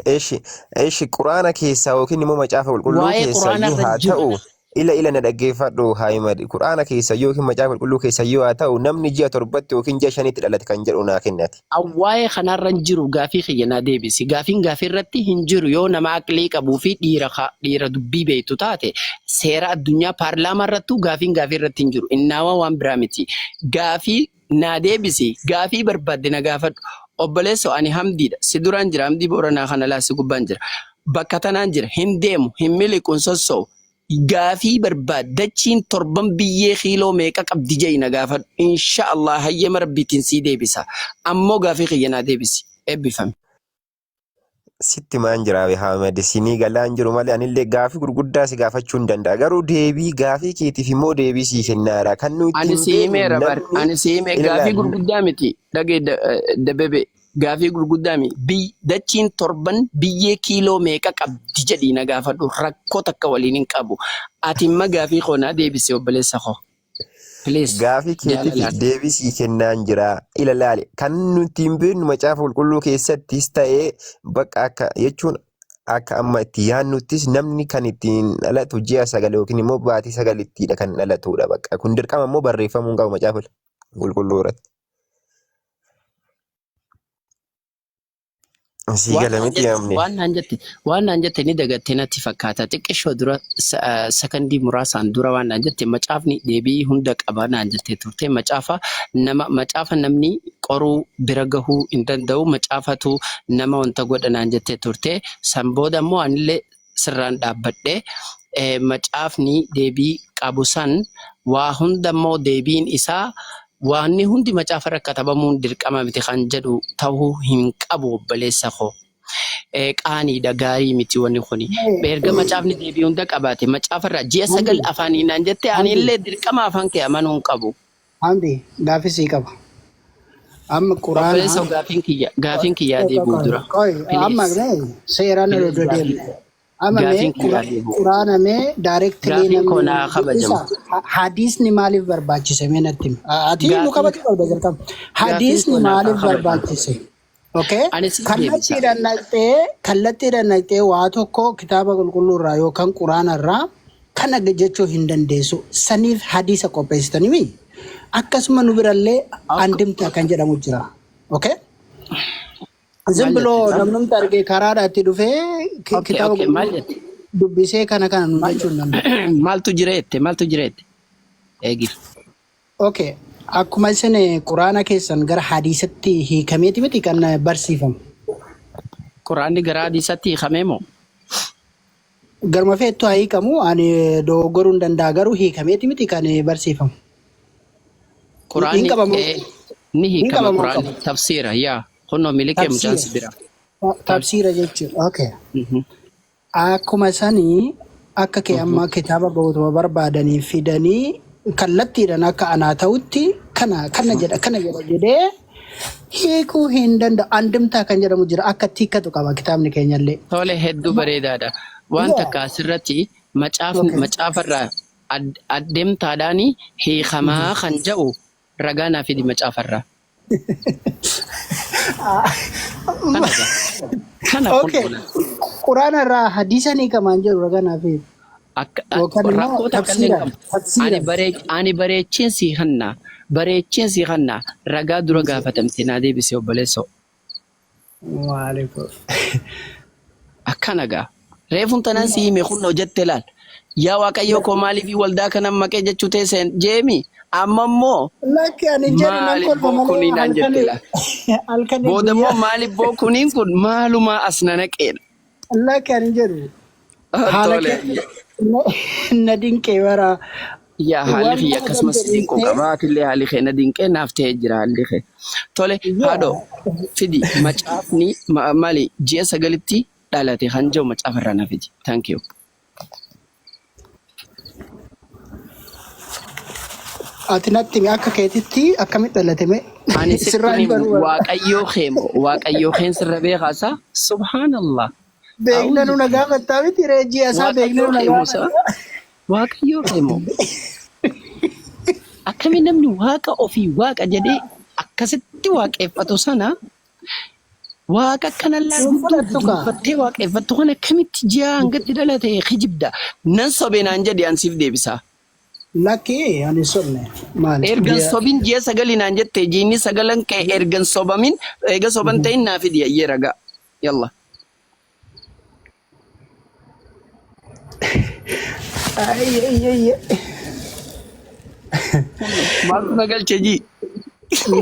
Eeshi quraana keessaa yookiin immoo macaafa qulqulluu waa'ee keessaa quraana yoo irra haa jiru ta'u ila na dhaggeeffadhu Haayimad quraana keessaa yookiin macaafa qulqulluu keessaa yoo haa ta'u namni ji'a torbatti yookiin ji'a shanitti dhalate kan jedhu naa kennati. waa'ee kanarra hin jiru gaafii kiyya naa deebisi. Gaafiin gaafii irratti hin jiru yoo nama aqlii qabuu fi dhiira dubbii beektu taate seera addunyaa paarlaamaa irrattuu gaafiin gaafii irratti hin jiru. Innaawaa waan biraa miti. Gaafii naa deebisi. Gaafii barbaadde na gaafadhu. Obboleessoo ani Hamdiidha. Si duraan jira Hamdii Booranaa kana laasi gubbaan jira. Bakka tanaan jira hin deemu hin miliquun sossoo'u. Gaafii barbaaddachiin torban biyyee kiiloo meeqa qabdi jedhi na gaafadhu. Inshaallah hayyama rabbiitiin sii deebisa. Ammoo gaafii kiyya naa deebisi. Eebbifame. Sitti maan jiraawe Haayimad sinii galaan jiru malee anillee gaafii gurguddaa si gaafachuu hin danda'a. Garuu deebii gaafii keetiif immoo deebii sii kennaara. Kan nuti Ani hin si beeknu himeera bar. namni Ani si hime gaafii ilaali. gurguddaa miti. Dhagee dabebe. Gaafii gurguddaa miti. Dachiin torban biyyee kiiloo meeqa qabdi jedhii na gaafadhu. Rakkoo takka waliin hin qabu. Ati imma gaafii koo naa deebisi obboleessa koo. Please. Gaafii keetiif Jaalalaan. deebii sii kennaan jira. Ilaali. Kan nuti hin beeknu macaafa qulqulluu keessattis ta'ee bakka akka jechuun akka amma itti yaannuttis namni kan ittiin dhalatu ji'a sagal yookiin immoo baatii sagalittiidha kan dhalatudha bakka. Kun dirqama immoo barreeffamuu hin qabu macaafa qulqulluu irratti. Sii gala miti yaamne. Waan naan jette ni dagattee natti fakkaata. Xiqqishoo dura sakandii muraasaan dura waan naan jette macaafni deebii hunda qaba naan jettee turte. Macaafa namni qoruu bira gahuu hin danda'u. Macaafatu nama wanta godha naan jettee turte. San booda immoo anillee sirraan dhaabbadhe. Macaafni deebii qabu san waa hunda immoo deebiin isaa waanni hundi macaafa irra katabamuun dirqama miti kan jedhu ta'uu hin qabu obboleessa koo. Qaaniidha gaarii miti wanni kuni. Erga macaafni deebii hunda qabaate macaafarraa ji'a sagal afaanii naan jette anillee dirqama afaan kee amanuu hin qabu. Hamdi gaafii sii qaba. Amma Obboleessa quraana gaafiin kiyyaa deebi'u dura. amma Please. seeraan irra Please deemne. Amma gaafiin kiyyaa deebi'u. quraana mee daareektilii Gaafiin koo namni naa kabajamu. hadiisni maaliif barbaachise mee natti himi? Ati nu Gaafiin qabatu qabda jalqaba. gaafiin Hadiisni koo naa maaliif kabajamu. barbaachise? Okay? Ani si deebisa. Kallattiidhaan naqxee waa tokko kitaaba qulqulluu irraa yookaan quraana irraa kana jechuu hin dandeessu. Saniif hadiisa qopheessitanii akkasuma nu birallee andimtaa kan jedhamu jira. Okay? Maal Zimbiloo jette? namnumti argee karaadhaa itti dhufee Okay, kitaaba okay. Maal qulqulluu jette? dubbisee kana nu jechuu hin danda'u. Maaltu jira jette? Eegi. Okay. Akkuma isin quraana keessan gara hadiisatti hiikameeti miti kan barsiifamu. Quraanni gara hadiisatti hiikamee moo? Garma feettu haa hiikamu ani dogoggoruu hin danda'a garuu hiikameeti miti kan barsiifamu. Hin Quraanni qabamu. ni Hin hiikama qabamu quraanni qaba. tafsiira yaa kunoo milikee mucaan Tafsiira. si bira. Tafsiira jechuudha. Okay. Mhm. Akkuma sanii akka kee amma kitaaba gootuma barbaadanii fidanii kallattiidhaan akka anaa ta'utti kana jedha jedhee hiikuu hin danda'u. Andimtaa kan jedhamu jira akka tiikkatu qaba kitaabni keenyallee. Tole hedduu bareedaadha. Waan Yeah. takka asirratti Okay. macaafarraa adeemtaadhaan hiikamaa kan jedhu ragaa naa fidi macaafarraa. Kanadha. Kana Okay. qulqulla. Quraana irraa hadiisa ni hiikamaan jedhu ragaa naaf hiiku. Yookaan immoo Rakkoo takka illee hin tafsiira. qabu. Ani bareechinsi kannaa ragaa dura gaafatamte naa deebisee obboleessoo. Maaliif? Akkana gaa. Reefuun tanaan si hime kun hojjette laal. Yaa Waaqayyoo koo maaliif waldaa kanan maqee jechuu teesseen jeemi Amma immoo Lakki ani hin jedhu nan maaliif kolfa malee bookuniin naan jette la? halkanii Booda immoo guyyaa. maaliif bookuniin kun maalumaa as na naqeedha? Lakki ani hin jedhu. Haala Tole. na dinqee bara. Yaa haalli kiyya akkasumas dinquu qaba. Atillee haalli kee na dinqee naaf ta'ee jira haalli kee. Tole haadhoo fidi macaafni maali ji'a sagalitti dhalate kan jiru macaafarraa na fidi. Thank you. Ati natti akka keetitti akkamitti dhalate mee? Ani Sirraa hin sirriin baruu. waaqayyoo keen sirra beekaasaa subhaanallah. Beekna nu nagaa fattaa miti reejii isaa beekna nu nagaa. Waaqayyoo keemoo. Akkamiin namni waaqa ofii waaqa jedhee akkasitti waaqeffatu sana waaqa akkanallee guddifattee waaqeffattu kana akkamitti ji'a hangatti dhalate kijibda nan sobeenaan jedhe ansiif deebisaa. Lakki ani sonne maali? Ergan sobin ji'a sagalinaan jette jiinni sagalan kee ergan sobamin eega soban ta'in naa fidi ayyee ragaa. Yalla. Ay. Maaltu nagalche jii?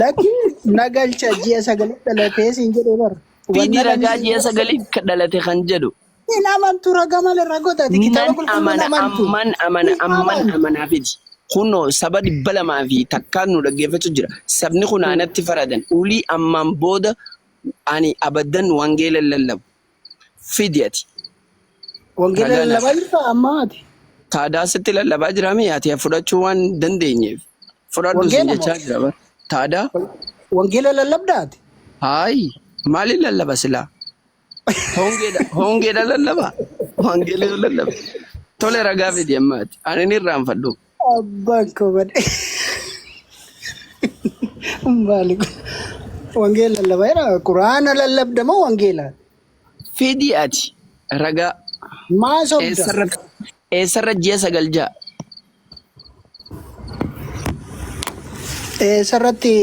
Lakki nagalcha ji'a sagalee dhalatee siin jedhee bara. Fidi ragaa ji'a sagalii dhalate kan jedhu. Hin amantu ragaa malee ragoota ati kitaaba qulqulluun amantu. Amanaa fidi. Kunoo saba 200 fi takkaan nu dhaggeeffachuu jira. Sabni kun aanatti faradan. Ulii ammaan booda ani abaddan wangeela lallabu. Fidi ati. Wangeela lallabaa jirta amma ati. Taadaa sitti lallabaa jiraame ati fudhachuu waan dandeenyeef. Fudhadhu sin jechaa jira bara. Taadaa. Wangeela lallabdaa ati. Haayi maaliin lallaba silaa? Hongeedha lallaba. Wangeela lallaba. Tole ragaa fidi ammaati. Ani ni irraanfadhu. Abbaan koo badhe. Maali kun? Wangeela lallabaa jira. Quraana lallabda moo wangeela? Fidi ati ragaa. Maa sobda? Eessarra ji'a 9 ja'a. Eessarratti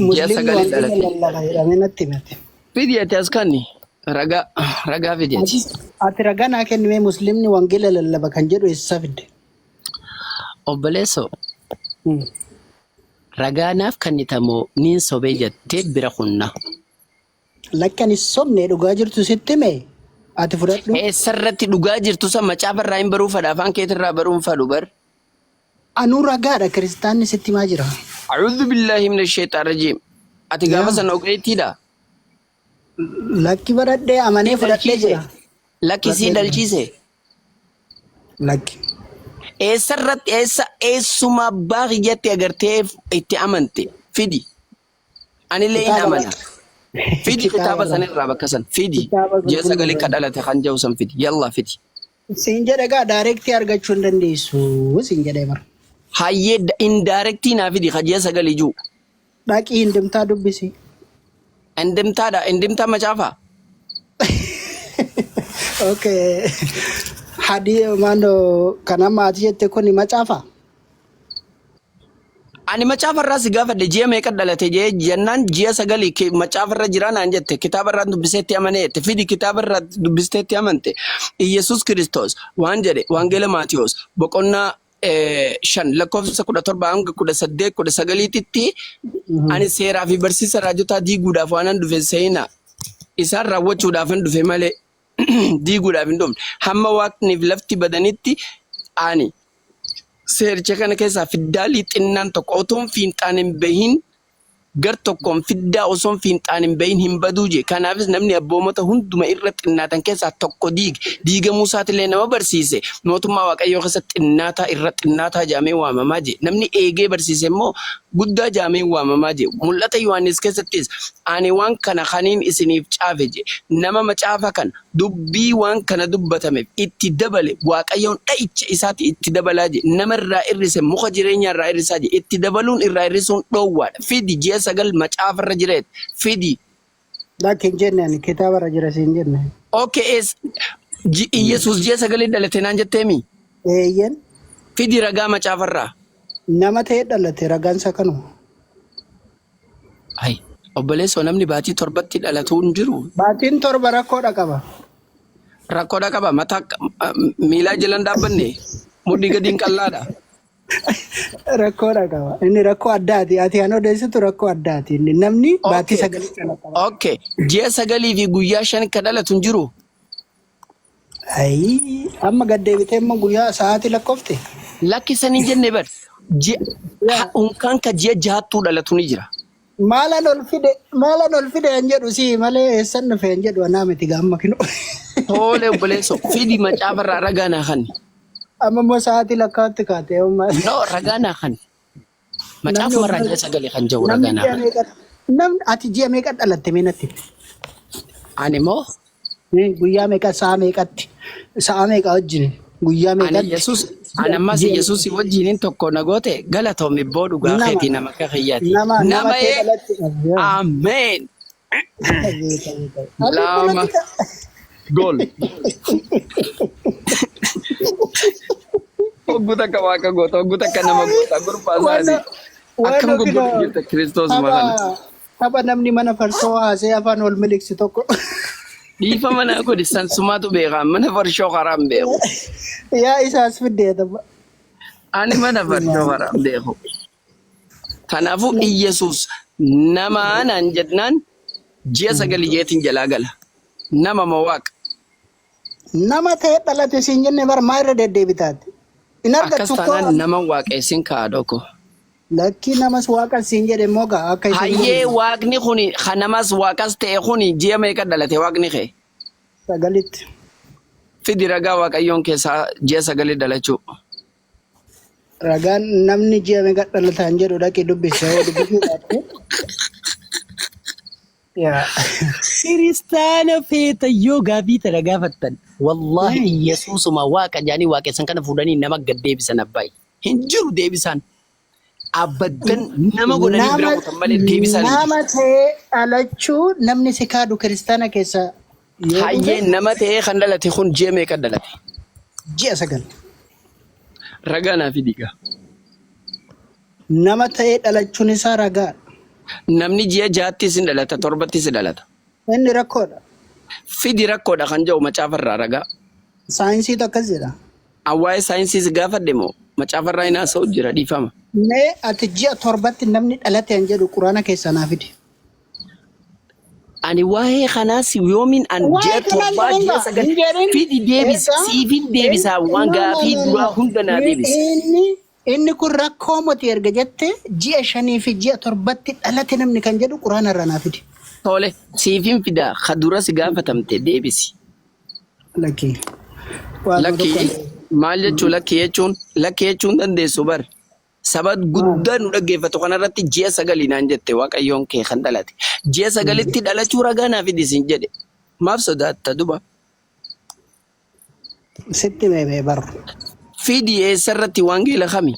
musliimni sagalee wangeela dhalate. lallabaa jedhamee natti himate. Fidi ati as kanni ragaa fidi ati. Ati ragaa naa kennimee musliimni wangeela lallaba kan jedhu eessa fidde? Obboleesso ragaa naaf kennitamoo niin sobee jettee bira kunna. Lakki ani sobnee dhugaa jirtu sitti mee? Ati fudhadhu. Eessarratti dhugaa jirtu san macaafarraa hin baruu fadha afaan keetirraa baruun fadhu bar. Anuu ragaadha kiristaanni sitti maa jira? A'uudhu billaahi mina sheexaan rajiim. Ati gaafa sana ogeettiidha. Lakki baradhee amanee fudhadhee jira. Lakki sii dalchiise. Lakki. Eessarratti eessuma abbaa kiyyatti agartee itti amante fidi. Anillee hin amana. Fidi kitaaba sanirraa bakka san fidi. Ji'a 9 ka dhalate kan jiru san fidi. Yallaa fidi. Siin jedhe gaa daayirektii argachuu hin dandeessu siin jedhee bara. Hayyee indaayirektii naa fidi ka ji'a 9 jiru. Dhaqii hindimtaa dubbisi. Indimtaa macaafaa. Okay. Hadii maandoo kan amma ati jette kun macaafa? Ani macaafarraa si gaafadhe ji'a meeqa dhalate jennaan ji'a 9 macaafarra jira naan jette kitaabarraa dubbiseetti amaneette fidi kitaabarraa dubbisteetti amante Iyesuus Kiristoos waan jedhe wangeela Maatiyoos boqonnaa 5 lakkoofsa 17 hanga 18 19tti ani seeraa fi barsiisa raajotaa diiguudhaaf waanan dhufe seenaa isaan raawwachuudhaafan dhufe malee diiguudhaaf hin dhumne hamma waaqniif lafti badanitti ani seericha kana keessaa fiddaa lixinnaan tokko otoon fiinxaan hin bahin gar tokkoon fiddaa osoon fiinxaan hin bahin hin baduu je kanaafis namni abboomota hunduma irra xinnaatan keessaa tokko diigamuu isaatiillee nama barsiise mootummaa waaqayyoo keessatti xinnaataa irra xinnaataa jaamee waamamaa je namni eegee barsiise immoo guddaa jaamee waamamaa je mul'ata Yohaannis keessattis ani waan kana kaniin isiniif caafe je nama macaafa kan dubbii waan kana dubbatameef itti dabale waaqayyoon dha'icha isaati itti dabalaa je nama irraa irrise muka jireenyaa irraa irrisaa je itti dabaluun irraa irrisuun dhoowwaadha fidi ji'a 9 macaafarra jireet fidi. Lakki hin jenne kitaabarra jira siin jenne. Okay Iyesuus ji'a 9 dhalate naan jetteemi. Eeyyen. Fidi ragaa macaafarraa. Nama ta'ee dhalate ragaansa kanuma. Ay obboleessoo namni baatii 7tti dhalatu hin jiru. Baatiin 7 rakkoodha qaba. Rakkoodha qaba mataa miilaa jalan dhaabbanne mudhii gadiin qallaadha. Rakkoodha qaba. Inni rakkoo addaati. Ati kan odeessitu rakkoo addaati. Inni namni baatii Okay. sagalii kana qaba. Okay. Ji'a sagalii fi guyyaa shan ka dhalatu hin jiru. Ayi amma gad deebitee immoo guyyaa sa'aatii lakkoofte. Lakkisan hin jenne bar. Yaa Unkaan ka ji'a jahattuu dhalatu ni jira. maalan ol fide hin jedhu si malee eessan dhufe hin jedhu anaa miti gaamma kinu. Tole obboleessoo fidi macaafarraa ragaa naa kan. Amma immoo sa'aatii lakkaatti kaatee ummaa. No ragaa naa kan. Macaafumarraa ji'a sagalee kan jiru ragaa naa kan. Namni ati ji'a meeqa dhalatte meenatti? Ani moo Guyyaa meeqa sa'a meeqatti? Sa'a meeqa wajjin? Guyyaa ani meeqatti? Yesuus ani ammas Yesuus wajjiniin tokko na goote galatoom ibboo dhugaa keetii nama akka kiyyaati. Nama kee dhalatti. Ameen. Lama gol. Ogguta akka waaqa goota ogguta akka nama goota gurbaa isaati. Akkam gugguutu jirta Kiristoos makana. Tapha namni mana farsoo haasee afaan ol miliqsi tokko. Dhiifa mana godhisan sumaatu beekaa mana farshoo karaan beeku. Yaa isaas fiddee tapha. Ani mana farshoo karaan beeku. Kanaafuu Iyyasuus nama naan jednaan ji'a sagalii jeetiin jalaa gala. Nama moo waaqa. Nama ta'e dhalate siin jenne bar maa irra deddeebitaati. In Akkas argattu taanaan koo nama waaqessin ka'a dhoko. lakkii namas waaqa siin jedhe immoo gaa akka isin Hayyee waaqni kuni kan namas waaqas ta'e kuni ji'a meeqa dhalate waaqni kee. sagalitti. Fidi ragaa waaqayyoon keessaa ji'a sagalii dhalachuu. Ragaan namni ji'a meeqa dhalataan jedhu dhaqee dubbise yoo dubbisuu dhaatte. Yaa. Kiristaana feeta yoo gaafii tana gaafattan. Wallahi Yesuusuma waaqa jaanii waaqessan kana fuudhanii nama gad deebisan abbaay. Hin jiru deebisaan. Abaddan nama godhanii bira kutan malee deebisaan hin jiru. Nama ta'ee dhalachuu namni si kaadu kiristaana keessa yoo Hayyee nama ta'ee kan dhalate kun ji'a meeqa dhalate? ji'a sagal. Ragaa naa fidi gaa. Nama ta'ee dhalachuun isaa ragaa. Namni ji'a jahattis hin dhalata torbattis hin dhalata. Inni rakkoodha. Fidi rakkoodha kan jedhu macaafarraa ragaa. Saayinsiitu akkas jedha. Awwaa'ee saayinsiis gaafadhe moo macaafarraa hin haasa'u jira dhiifama. Mee ati ji'a torbatti namni dhalate hin jedhu quraana keessaa naa fidi. Ani waa'ee kanaas yoomin an ji'a torbaa ji'a sagal fidi deebisa siifin deebisaa waan gaafii duraa hunda naa deebisa. Inni kun rakkoo moti erga jette ji'a shanii fi ji'a torbatti dhalate namni kan jedhu quraana irraa naa fidi. Tole siifin fidaa ka duras gaafatamte deebisi. Lakkii. Lakkii maal jechuu lakkii jechuun dandeessu bar. Saba guddaa nu dhaggeeffatu kanarratti ji'a sagalii naan jette waaqayyoon kee kan dhalate. Ji'a sagalitti dhalachuu ragaa naa fidisiin jedhe. Maaf sodaatta duba. Sitti meemee barru. Fidi eessarratti wangeela kami?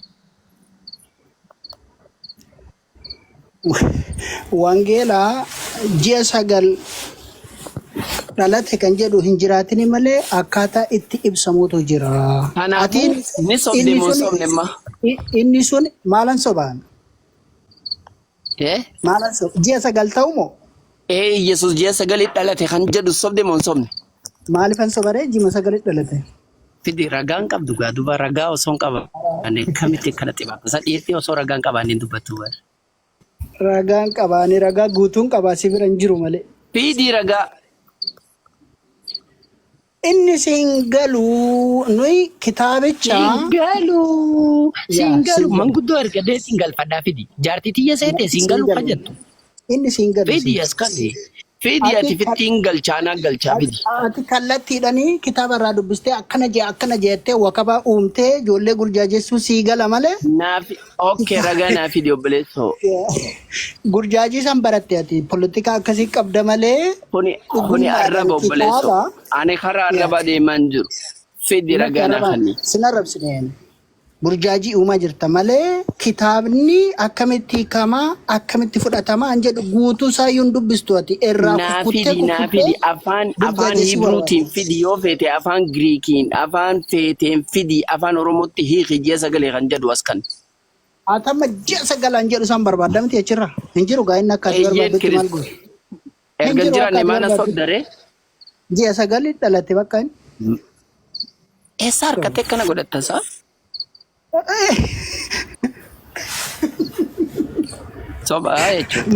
Wangeelaa ji'a sagal dhalate kan jedhu hin jiraatini malee akkaataa itti ibsamuutu jira. Kanaafuu ni sobde moo sobne ma? Inni sun maalan sobaan? Maalan sobaan? Ji'a sagal ta'u moo? Yesus ji'a sagalii dhalate kan jedhu sobde moo sobne? Maalifan sobaree ji'a sagalii dhalate? Fidi ragaan qabdu gaa duba ragaa osoo hin qaban kamitti kana xibaata. Isa dhiyeetti osoo ragaan qabaaniin dubbattu bara. Ragaan qabaanii ragaa guutuun qabaa si bira hin jiru malee. Fidi ragaa. Inni siin galuu nuyi kitaabicha. Singalu manguddoo ergadee singalfadhaa fidi. Jaartii tiyya seete singalu fajjattu. Inni siin galu. Fidi as kani. Fidi ati fittiin galchaanaa galchaa fidi. Ati kallattiidhanii kitaaba irraa dubbistee akkana jettee wakabaa uumtee ijoollee gurjaajessuu sii gala malee. Naafi okkee ragaa naa fidi obboleessoo. Gurjaajii san baratte ati politika akkasii qabda malee. Kuni arraba obboleessoo. Ani karaa arraba deemaan jiru. Fidi ragaa naa kanni. Sinarrabsineen. Burjaajii uumaa jirta malee kitaabni akkamitti hiikamaa akkamitti fudhatamaa an jedhu guutuu isaayyuu hin dubbistu ati irraa naafidi afaan Hibruutiin fidi yoo feete afaan Giriikiin afaan feeteen fidi afaan Oromootti hiiki ji'a sagalee kan jedhu as kan. Atamma ji'a sagalaan jedhu isaan barbaadamti achirra hin jiru gaa inni akka ati barbaaddutti maal godhe. Erga jiranne maana sobdaree. Ji'a sagalii dhalate bakka inni. Eessa harkattee akkana godhattasaa? Sobaa jechuudha.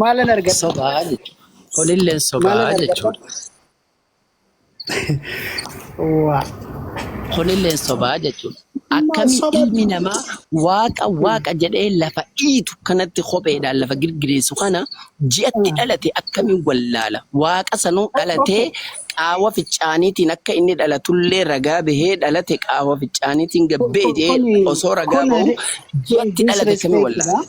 Maalan argadha? Sobaa jechuudha. Kunillee sobaa Maalan argadha? jechuudha. Waa. Kunillee sobaa jechuudha. Akkamii ilmi namaa waaqa jedhee lafa dhiitu kanatti kopheedhaan lafa girgireessu kana ji'atti dhalate akkamiin wallaala. Waaqa sanuu dhalatee qaawa ficcaaniitiin akka inni dhalatullee ragaa bahee dhalate qaawa ficcaaniitiin gabbee jedhee osoo ragaa bahu ji'atti dhalate akkamiin wallaala.